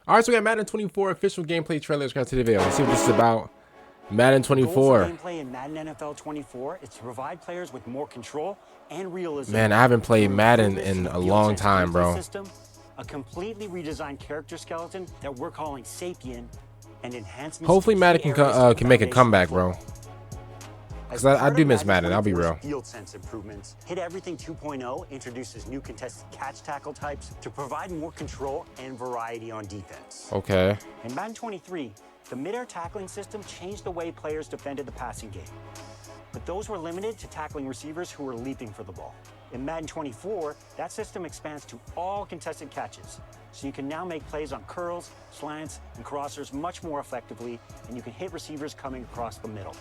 All right, so we got Madden 24 official gameplay trailers got to the video. Let's see what this is about. Madden The goals 24. of gameplay in Madden NFL 24 is to provide players with more control and realism. Man, I haven't played through Madden improvements in to the a field long sense time, gameplay bro. System, a completely redesigned character skeleton that we're calling Sapien, and enhancements. Hopefully to Madden key can areas make a foundational comeback, bro. football. Because I part do of miss Madden, I'll be 24's real. Field sense improvements. Hit Everything 2.0 introduces new contested catch tackle types to provide more control and variety on defense. Okay. In Madden 23, the mid-air tackling system changed the way players defended the passing game. But those were limited to tackling receivers who were leaping for the ball. In Madden 24, that system expands to all contested catches. So you can now make plays on curls, slants, and crossers much more effectively, and you can hit receivers coming across the middle.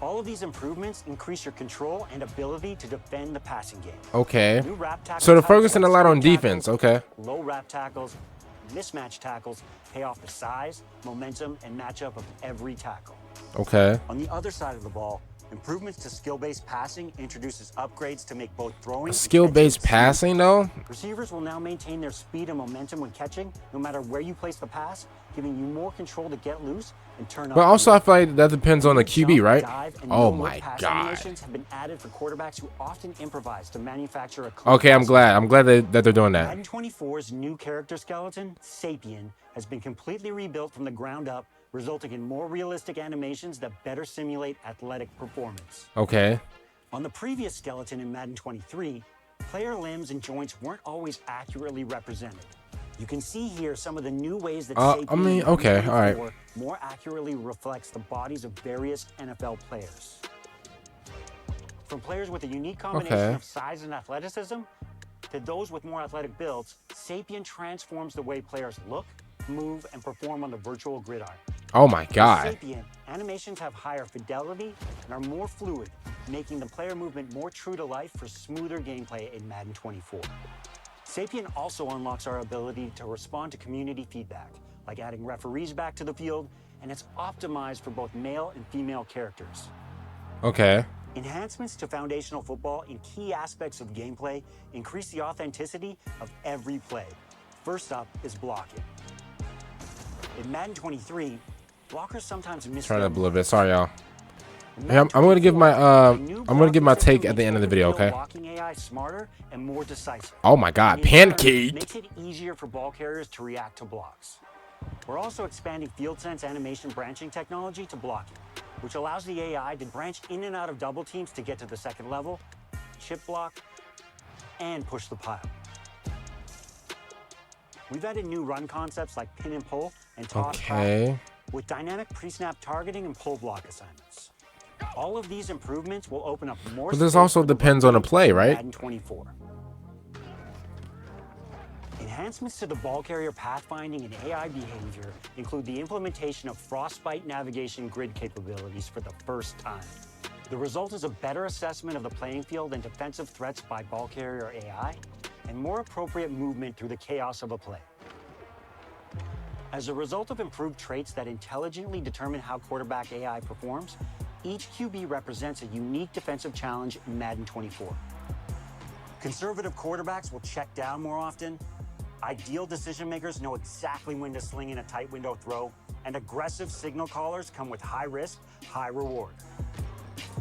All of these improvements increase your control and ability to defend the passing game. Okay. New wrap tackle So they're types focusing a like lot on split defense. tackles, Okay. low wrap tackles, mismatch tackles pay off the size, momentum, and matchup of every tackle. Okay. On the other side of the ball, improvements to skill-based passing introduces upgrades to make both throwing and Skill-based catching passing, though? Receivers will now maintain their speed and momentum when catching, no matter where you place the pass, giving you more control to get loose and turn up. But also, I feel like that depends on the QB, Jump, right? dive, and Oh no-look my pass God. animations have been added for quarterbacks who often improvise to manufacture a clean Okay, I'm pass. glad. I'm glad that they're doing that. Madden 24's new character skeleton, Sapien, has been completely rebuilt from the ground up, resulting in more realistic animations that better simulate athletic performance. Okay. On the previous skeleton in Madden 23, player limbs and joints weren't always accurately represented. You can see here some of the new ways that Sapien I mean, okay, all right. more accurately reflects the bodies of various NFL players. From players with a unique combination Okay. of size and athleticism to those with more athletic builds, Sapien transforms the way players look, move, and perform on the virtual gridiron. Oh my With God. Sapien, animations have higher fidelity and are more fluid, making the player movement more true to life for smoother gameplay in Madden 24. Sapien also unlocks our ability to respond to community feedback, like adding referees back to the field, and it's optimized for both male and female characters. Okay. Enhancements to foundational football in key aspects of gameplay increase the authenticity of every play. First up is blocking. In Madden 23, blockers sometimes miss Turn it their up a little bit. Sorry, y'all. In Yeah, I'm Madden gonna give my 24, the new I'm gonna give my blocking take system at the end of the makes video. overfield Okay. blocking AI smarter and more decisive. Oh my God. And in turn, Pancake. makes it easier for ball carriers to react to blocks. We're also expanding field sense animation branching technology to blocking, which allows the AI to branch in and out of double teams to get to the second level, chip block, and push the pile. We've added new run concepts like pin and pull and toss back, Okay. with dynamic pre-snap targeting and pull block assignments. All of these improvements will open up more. But this space also for the depends run on the game play, in right? Madden 24. Enhancements to the ball carrier pathfinding and AI behavior include the implementation of Frostbite navigation grid capabilities for the first time. The result is a better assessment of the playing field and defensive threats by ball carrier AI, and more appropriate movement through the chaos of a play. As a result of improved traits that intelligently determine how quarterback AI performs, each QB represents a unique defensive challenge in Madden 24. Conservative quarterbacks will check down more often. Ideal decision makers know exactly when to sling in a tight window throw, and aggressive signal callers come with high risk, high reward.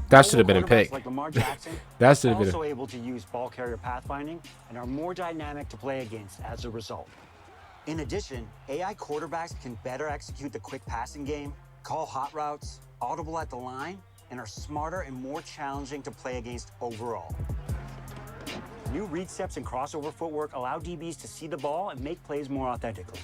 That should have been a Quarterbacks pick. like Lamar Jackson That should have been. also able to use ball carrier pathfinding and are more dynamic to play against as a result. In addition, AI quarterbacks can better execute the quick passing game, call hot routes, audible at the line, and are smarter and more challenging to play against overall. New read steps and crossover footwork allow DBs to see the ball and make plays more authentically.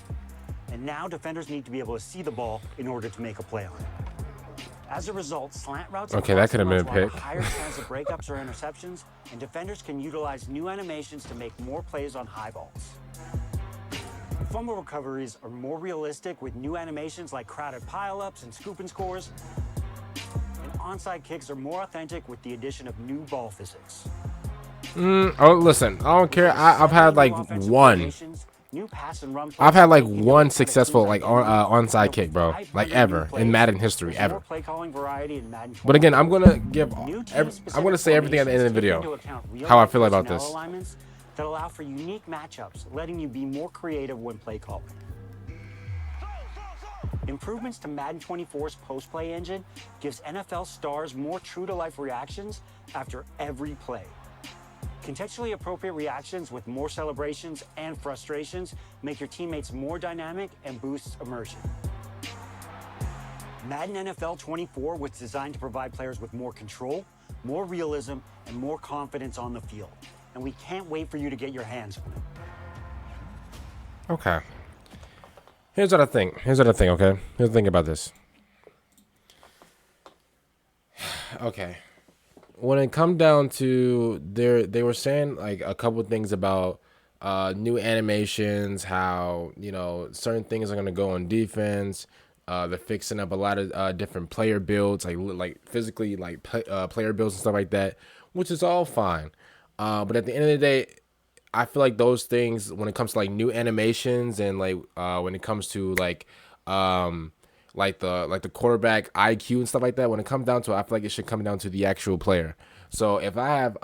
And now defenders need to be able to see the ball in order to make a play on it. As a result, slant routes and Okay, that could have been a crossing routes pick. will have a higher chance of breakups or interceptions, and defenders can utilize new animations to make more plays on high balls. Fumble recoveries are more realistic with new animations like crowded pileups and scoop and scores. And onside kicks are more authentic with the addition of new ball physics. Oh, listen. I don't care. I've had like one. New pass and run I've had like plays one that successful seems like identity, onside and kick, bro. with Like 500 ever new plays, in Madden history, there's more ever. play calling variety in Madden But again, I'm 24. gonna give. New I'm gonna say everything at the end of the team-specific video. formations take into account How I real-life feel about personnel this. alignments that allow for unique matchups, letting you be more creative when play calling. Improvements to Madden 24's post-play engine gives NFL stars more true-to-life reactions after every play. Contextually appropriate reactions with more celebrations and frustrations make your teammates more dynamic and boosts immersion. Madden NFL 24 was designed to provide players with more control, more realism, and more confidence on the field. And we can't wait for you to get your hands on it. Okay. Here's what I think. Okay? Here's the thing about this. Okay. When it come down to they were saying like a couple things about new animations, how, you know, certain things are going to go on defense. They're fixing up a lot of different player builds, like physically, like player builds and stuff like that, which is all fine. But at the end of the day, I feel like those things, when it comes to like new animations and like when it comes to like the quarterback IQ and stuff like that, when it comes down to it, I feel like it should come down to the actual player. So if I have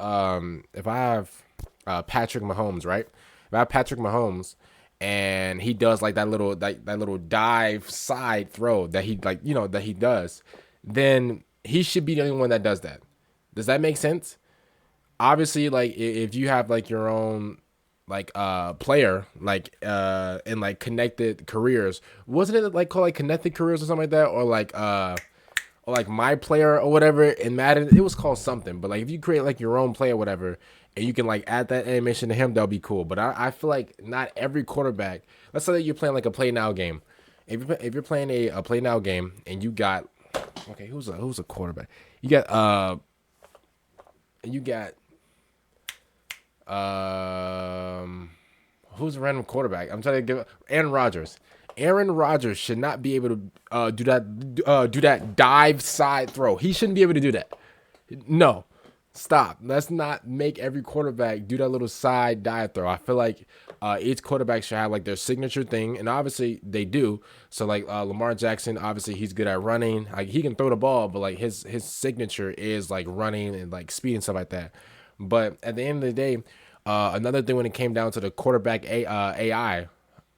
Patrick Mahomes, right? If I have Patrick Mahomes and he does like that little dive side throw that he, like, you know, that he does, then he should be the only one that does that. Does that make sense? Obviously, like if you have like your own like player like in like connected careers, wasn't it like called like connected careers or something like that, or like my player or whatever in Madden? It was called something. But like if you create like your own player or whatever, and you can like add that animation to him, that'll be cool. But I feel like not every quarterback. Let's say that you're playing like a play now game. If you're playing a play now game and you got, okay, who's a quarterback? You got who's a random quarterback? I'm trying to give Aaron Rodgers. Aaron Rodgers should not be able to do that dive side throw. He shouldn't be able to do that. No, stop. Let's not make every quarterback do that little side dive throw. I feel like each quarterback should have like their signature thing, and obviously they do. So like Lamar Jackson, obviously he's good at running. Like he can throw the ball, but like his signature is like running and like speed and stuff like that. But at the end of the day, another thing when it came down to the quarterback AI,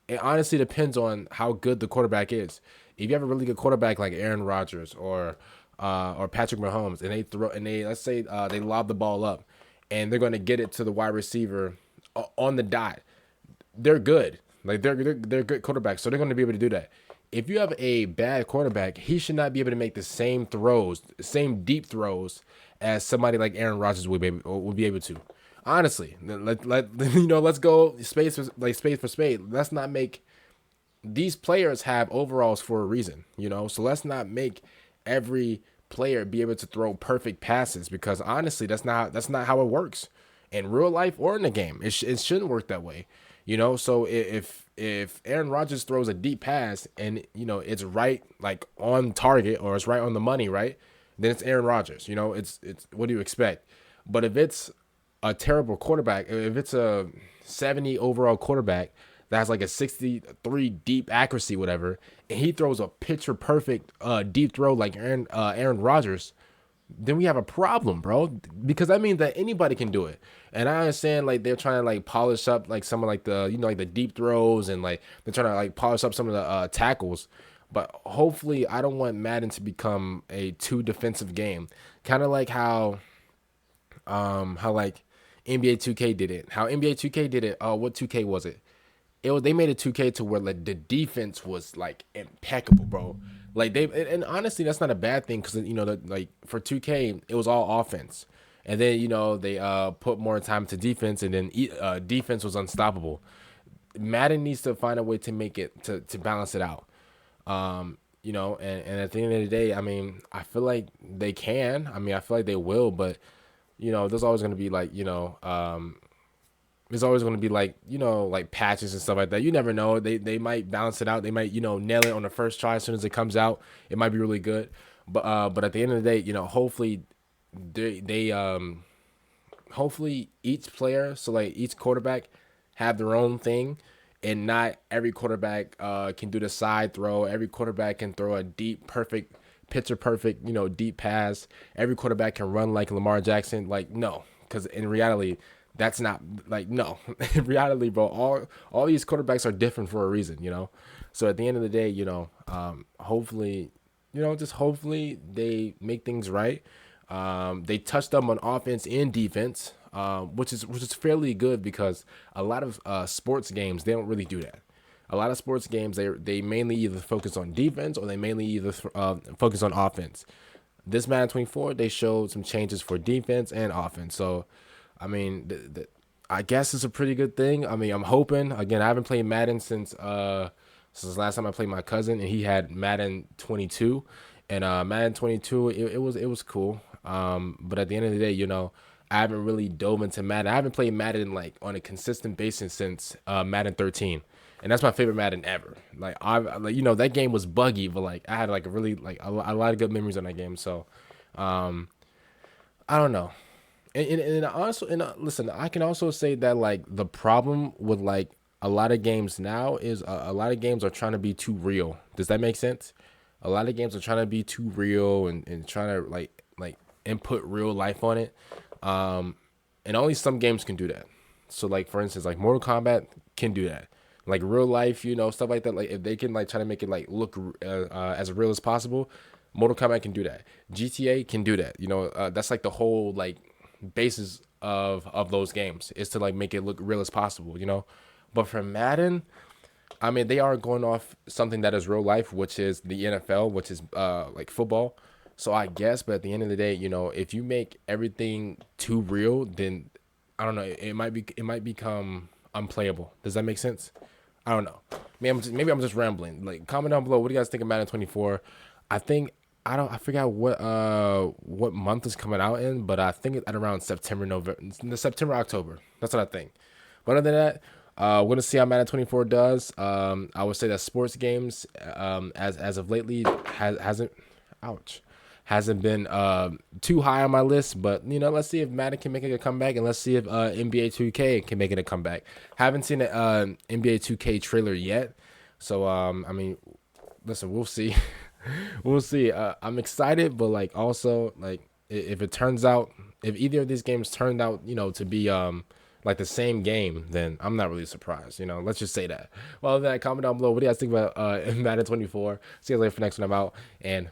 it honestly depends on how good the quarterback is. If you have a really good quarterback like Aaron Rodgers or Patrick Mahomes, and they let's say they lob the ball up, and they're going to get it to the wide receiver on the dot, they're good. Like they're good quarterbacks, so they're going to be able to do that. If you have a bad quarterback, he should not be able to make the same throws, same deep throws as somebody like Aaron Rodgers would be able to. Honestly, let's go space for spade. Let's not make, these players have overalls for a reason, you know. So let's not make every player be able to throw perfect passes, because honestly, that's not how it works in real life or in the game. It shouldn't work that way, you know. So if Aaron Rodgers throws a deep pass and, you know, it's right like on target or it's right on the money, right, then it's Aaron Rodgers. You know, it's what do you expect? But if it's a terrible quarterback, if it's a 70 overall quarterback that has like a 63 deep accuracy, whatever, and he throws a picture perfect deep throw like Aaron Rodgers, then we have a problem, bro. Because that means that anybody can do it. And I understand like they're trying to like polish up like some of like the, you know, like the deep throws, and like they're trying to like polish up some of the tackles. But hopefully, I don't want Madden to become a too defensive game. Kind of like how like NBA 2K did it. How NBA 2K did it. What 2K was it? They made a 2K to where like the defense was like impeccable, bro. Like and honestly, that's not a bad thing, because, you know, like for 2K it was all offense, and then, you know, they put more time to defense, and then defense was unstoppable. Madden needs to find a way to make it to balance it out. You know, and at the end of the day, I mean, I feel like they can. I mean, I feel like they will, but, you know, there's always going to be like, you know, there's always going to be like, you know, like patches and stuff like that. You never know. They might balance it out. They might, you know, nail it on the first try. As soon as it comes out, it might be really good. But at the end of the day, you know, hopefully hopefully each player, so like each quarterback, have their own thing, and not every quarterback can do the side throw. Every quarterback can throw a deep, perfect, picture perfect, you know, deep pass. Every quarterback can run like Lamar Jackson. Like, no, because in reality, that's not like, no. In reality, bro, all these quarterbacks are different for a reason, you know. So at the end of the day, you know, Hopefully, just hopefully they make things right. They touched up on offense and defense, which is fairly good because a lot of sports games they don't really do that. A lot of sports games they mainly either focus on defense or they mainly either focus on offense. This Madden 24 they showed some changes for defense and offense. So, I mean, I guess it's a pretty good thing. I mean, I'm hoping. Again, I haven't played Madden since the last time I played my cousin, and he had Madden 22, and Madden 22 it was cool. But at the end of the day, I haven't really dove into Madden. I haven't played Madden like on a consistent basis since Madden 13, and that's my favorite Madden ever. Like that game was buggy, but like I had like a really like a lot of good memories on that game. So I don't know. And also, listen, I can also say that like the problem with like a lot of games now is a lot of games are trying to be too real. Does that make sense? A lot of games are trying to be too real and trying to like input real life on it. And only some games can do that. So like for instance, like Mortal Kombat can do that. Like real life, stuff like that. Like if they can like try to make it like look as real as possible, Mortal Kombat can do that. GTA can do that. That's like the whole like basis of those games is to like make it look real as possible. But for Madden, I mean, they are going off something that is real life, which is the NFL, which is like football. So I guess, but at the end of the day, if you make everything too real, then I don't know, it might become unplayable. Does that make sense? I don't know. Maybe I'm just rambling. Like, comment down below. What do you guys think of Madden 24? I think I forgot what month is coming out in, but I think it's at around September, November, September, October. That's what I think. But other than that, we're gonna see how Madden 24 does. I would say that sports games, as of lately, hasn't, ouch, hasn't been too high on my list. But let's see if Madden can make it a comeback, and let's see if NBA 2K can make it a comeback. Haven't seen an NBA 2K trailer yet, so I mean, listen, we'll see. We'll see. I'm excited, but like also like if it turns out, if either of these games turned out, to be like the same game, then I'm not really surprised. Let's just say that. Well, other than that, comment down below. What do you guys think about Madden 24? See you guys later for next one. I'm out and.